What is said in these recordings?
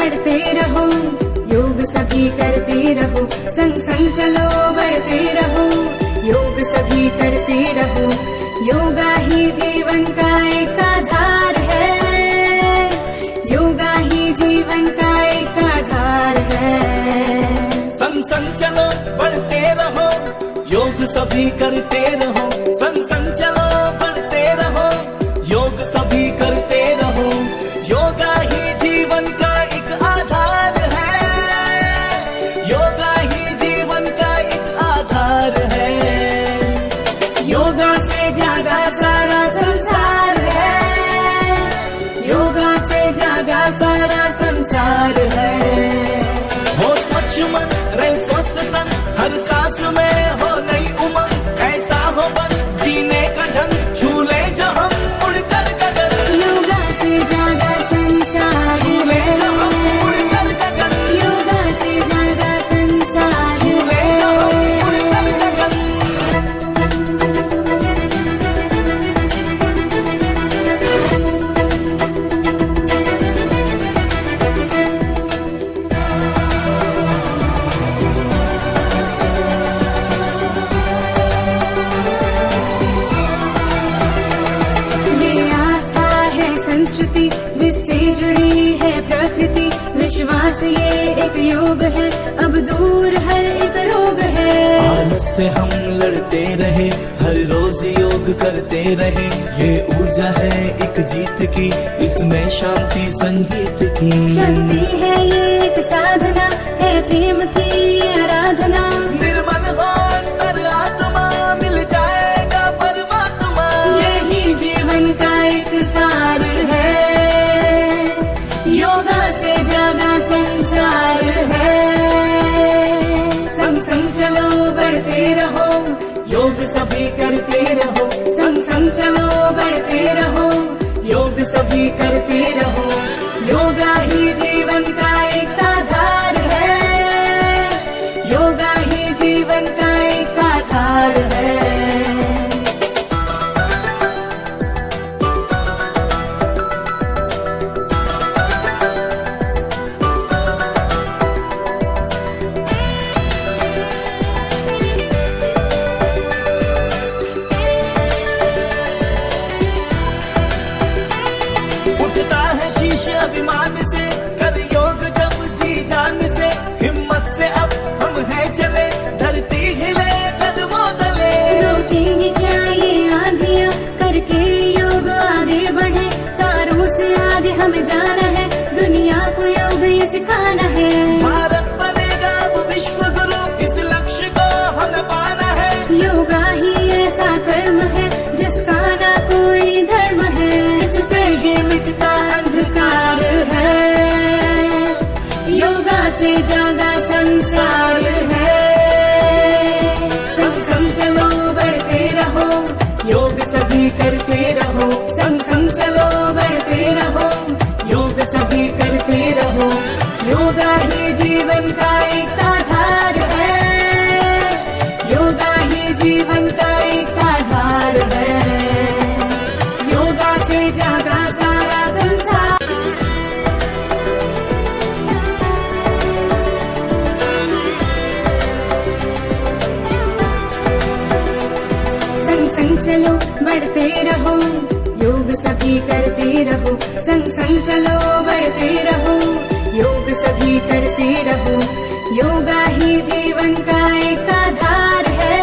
बढ़ते रहो, योग सभी करते रहो, संग संग चलो बढ़ते रहो, योग सभी करते रहो, योगा ही जीवन का एक आधार है, योगा ही जीवन का एक आधार है। संग संग चलो बढ़ते रहो, योग सभी करते रहो, संग संग चलो बढ़ते रहो, योग सभी करते रहो, योगा ही जीवन का एक आधार है, योगा ही जीवन का एक आधार है। योगा से जागा सारा संसार है, योगा से जागा सारा संसार है। हो स्वच्छ मन रहे स्वस्थ तन, हर सांस में हो नई उमंग, ऐसा हो बस जीने का ढंग, झूले जो हम उड़कर गगन, योगा से जागा संसार झूले है, जो हम उड़कर गगन, योगा से जागा संसार झूले जो हम है। उड़कर गगन। ये आस्था है संस्कृति जिससे जुड़ी है प्रकृति, विश्वास ये एक योग है, अब दूर हर एक रोग है। आलस से हम लड़ते रहे, हर रोज योग करते रहे, ये ऊर्जा है एक जीत की, इसमें शांति संगीत की। शक्ति है ये एक साधना, है प्रेम की आराधना, निर्मल हो अंतर आत्मा, मिल जाएगा परमात्मा। यही जीवन का एक सार है, योगा से जागा संसार है। संग संग चलो बढ़ते रहो, योग सभी करते रहो, संग संग चलो बढ़ते रहो, योग सभी करते रहो, योगा ही जीवन का एक आधार है, योगा ही जीवन का एक आधार है। उठता है शीश अभिमान से, कर योग जब जी जान से, हिम्मत से अब हम हैं चले, धरती हिले कदमों तले। रोकेंगे क्या ये आंधियां, करके योग आगे बढ़े, तारों से आगे हमें जाना है, दुनिया को योग ये सिखाना है। भारत बनेगा अब विश्व गुरु, इस लक्ष्य को हमें पाना है। योगा ही ऐसा कर्म है जिसका ना कोई धर्म है, इससे ये मिटता अंधकार है, योगा से जागा संसार है। संग संग चलो बढ़ते रहो, योग सभी करते रहो, संग संग चलो बढ़ते रहो, योग सभी करते रहो, योगा ही जीवन का एक आधार है, योगा ही जीवन का एक आधार है, योगा से जागा सारा संसार। संग संग चलो बढ़ते रहो, योग सभी करते रहो, संग संग चलो बढ़ते रहो, योग सभी करते रहो, योगा ही जीवन का एक आधार है,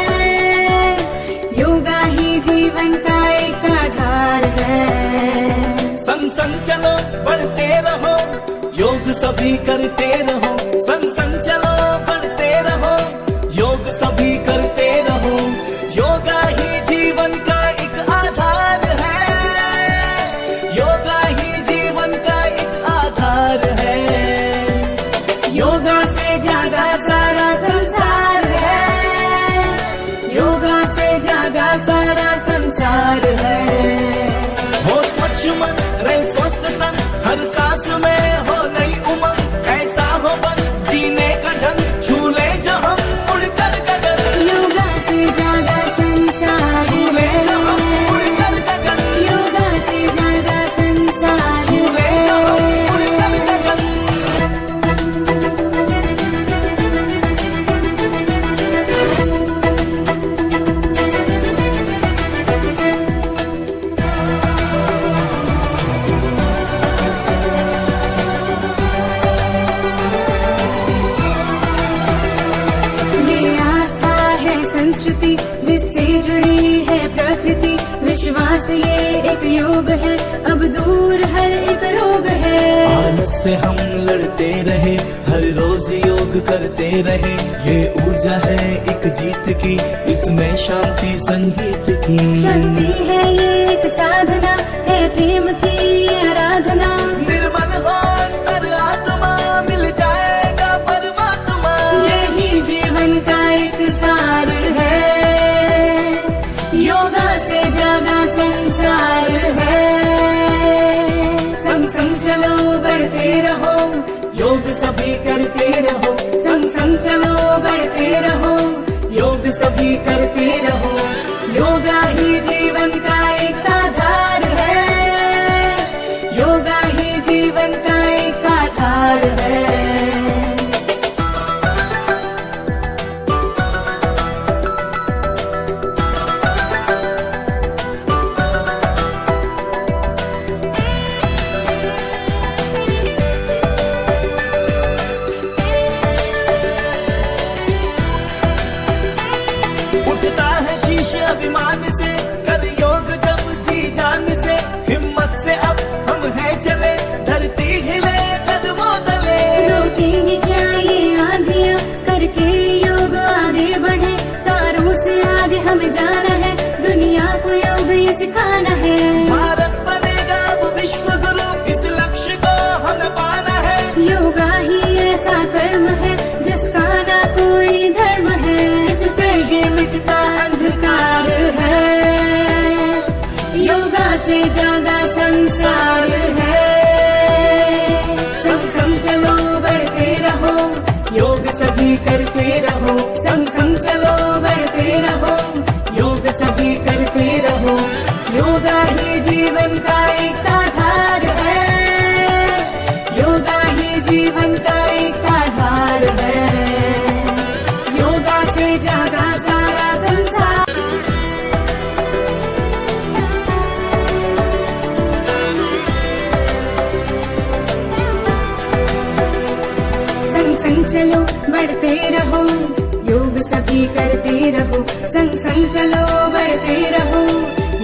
योगा ही जीवन का एक आधार है। संग संग चलो बढ़ते रहो, योग सभी करते रहो, संग संग चलो बढ़ते रहो, योग सभी करते रहो, योगा ही जीवन का एक आधार है, योगा ही जीवन का एक आधार है। योगा से जागा सारा संसार है, योगा से जागा सारा संसार है। हो स्वच्छ मन रहे स्वस्थ तन, हर सांस में हो नई उमंग, ऐसा हो बस संस्कृति जिससे जुड़ी है प्रकृति, विश्वास ये एक योग है, अब दूर हर एक रोग है। आलस से हम लड़ते रहे, हर रोज योग करते रहे, ये ऊर्जा है एक जीत की, इसमें शांति संगीत की। शक्ति है ये एक साधना, है प्रेम की आराधना। निर्मल हो अंतर आत्मा, मिल जाएगा परमात्मा। यही जीवन का एक सार है, योगा से जागा संसार है। संग संग चलो बढ़ते रहो, योग सभी करते रहो, संग संग चलो बढ़ते रहो, योग सभी करते रहो। योगा ही जीवन का एक आधार है, योगा ही जीवन का एक आधार है। उठता है शीश अभिमान से, कर योग जब जी जान से, हिम्मत से अब हम हैं चले, धरती हिले कदमों तले। रोकेंगे क्या ये आंधियां, करके योग आगे बढ़े, तारों से आगे हमें जाना है, दुनिया को योग ये सिखाना है। भारत बनेगा अब विश्व गुरु, इस लक्ष्य को हमें पाना है। योगा ही ऐसा कर्म है जिसका ना कोई धर्म है, इससे ये मिटता अंधकार है, योगा से जागा संसार है। संग संग चलो बढ़ते रहो, योग सभी करते रहो, संग संग चलो बढ़ते रहो, योग सभी करते रहो। योगा ही जीवन का एक आधार है, योगा ही जीवन का एक आधार है, योगा से जागा सारा संसार। संग संग चलो बढ़ते रहो, योग सभी करते रहो, संग संग चलो बढ़ते रहो,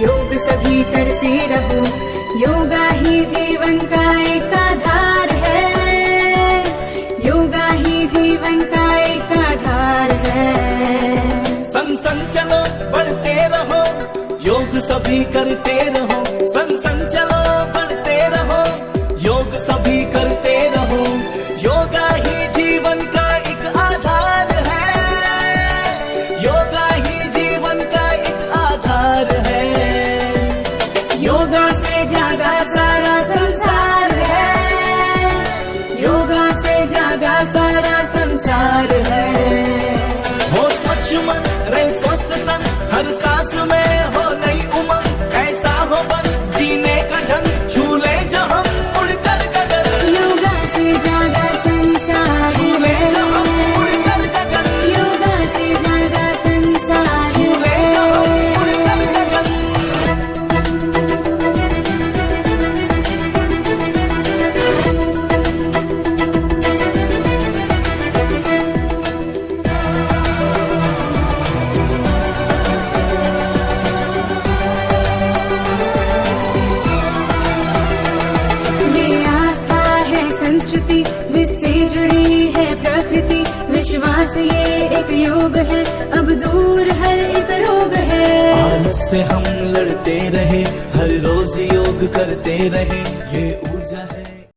योग सभी करते रहो। योगा ही जीवन का एक आधार है, योगा ही जीवन का एक आधार है। संग संग चलो बढ़ते रहो, योग सभी करते रहो, संग संग चलो बढ़ते रहो, योग सभी करते रहो। योगा ही जीवन का एक आधार है, योगा ही जीवन का एक आधार है। योगा से जागा सारा संसार है, योगा से जागा सारा संसार है। हो स्वच्छ मन, रहे स्वस्थ तन, हर सांस में हो नई उमंग, ऐसा हो बस जीने का ढंग, छू ले जो हम उड़कर गगन। योगा से जागा संसार छू ले जो हम है, उड़कर गगन, योगा से जागा संसार छू ले जो हम है। उड़कर गगन। ये आस्था है संस्कृति जिससे जुड़ी है प्रकृति, विश्वास ये एक योग है, अब दूर हर एक रोग है। आलस से हम लड़ते रहे, हर रोज योग करते रहे, ये